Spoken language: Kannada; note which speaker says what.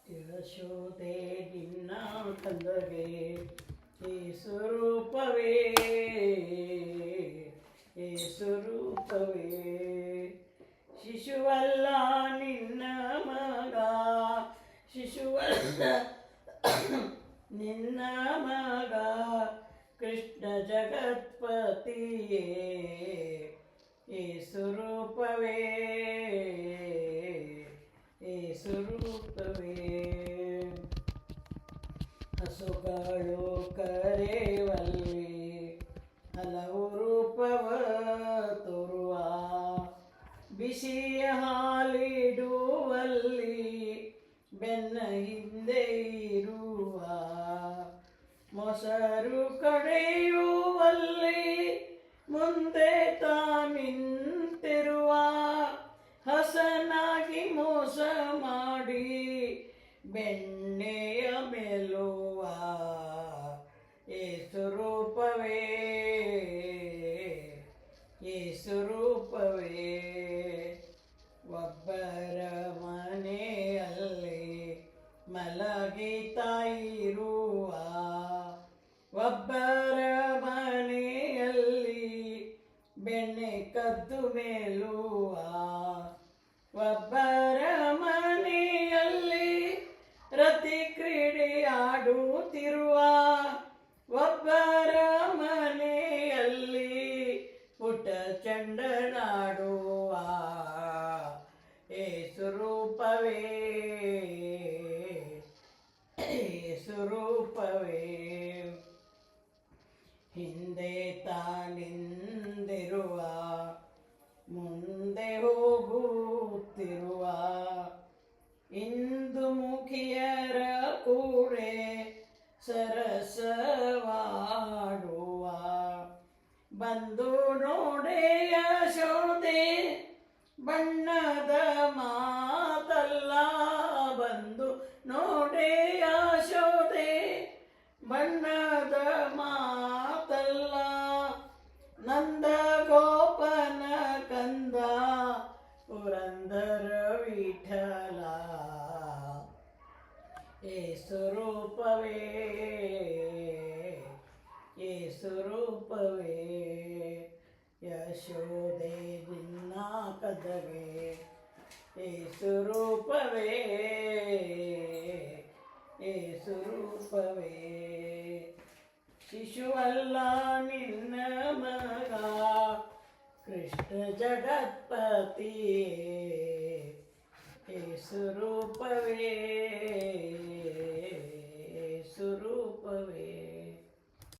Speaker 1: ಯಶೋದೆ ನಿನ್ನ ಕಂದಗೆ ಏಸುರೂಪವೇ ಏಸುರೂಪವೇ ಶಿಶುವಲ್ಲ ನಿನ್ನ ಮಗ ಶಿಶುವಲ್ಲ ನಿನ್ನ ಮಗ ಕೃಷ್ಣ ಜಗತ್ಪತಿಯೇ ಏಸುರೂಪವೇ ಏಸುರೂಪವೇ ಹಸುಗಳು ಕರೆವಲ್ಲಿ ಹಲವು ರೂಪವ ತೋರುವ ಬಿಸಿಯ ಹಾಲಿಡುವಲ್ಲಿ ಬೆನ್ನ ಹಿಂದೆ ಇರುವ ಮೊಸರು ಕಡೆಯುವಲ್ಲಿ ಮುಂದೆ ತಾನಿಂತಿರುವ ಹಸನಾಗಿ ಮೋಸ ಮಾಡಿ ಬೆಣ್ಣೆಯ ಮೇಲುವ ಏಸುರೂಪವೇ ಏಸುರೂಪವೇ ಒಬ್ಬರ ಮನೆಯಲ್ಲಿ ಮಲಗಿತಾಯಿರುವ ಒಬ್ಬರ ಮನೆಯಲ್ಲಿ ಬೆಣ್ಣೆ ಕದ್ದು ಮೇಲುವ ಒಬ್ಬರ ಮನೆಯಲ್ಲಿ ರತಿ ಕ್ರೀಡೆ ಆಡುತ್ತಿರುವ ಒಬ್ಬರ ಮನೆಯಲ್ಲಿ ಪುಟ ಚಂಡನಾಡುವ ಏಸುರೂಪವೇ ಏಸುರೂಪವೇ ಹಿಂದೆ ತಾನಿಂದಿರುವ ಮುಂದೆ ಹೋಗುತ್ತಿರುವ ಇಂದು ಮುಖಿಯರ ಕೂಡೆ ಸರಸವಾಡುವ ಬಂದು ನೋಡೆ ಯಶೋದೆ ಬಣ್ಣದ ಮಾತಲ್ಲ ಬಂದು ನೋಡೆ ಯಶೋದೆ ಬಣ್ಣದ ಮಾತಲ್ಲ ನಂದ ಗೋಪನ ಕಂದ ಪುರಂದರ ವಿಠಲ ಏಸುರೂಪವೇ ಏಸುರೂಪವೇ ಯಶೋದೆ ನಿನ್ನ ಕದಗೆ ಏಸುರೂಪವೇ ಏಸುರೂಪವೇ ಶಿಶುವಲ್ಲ ನಿನ್ನ ಮಗ ಕೃಷ್ಣ ಜಗತ್ಪತಿಯೇ ಏಸುರೂಪವೇ ಏಸುರೂಪವೇ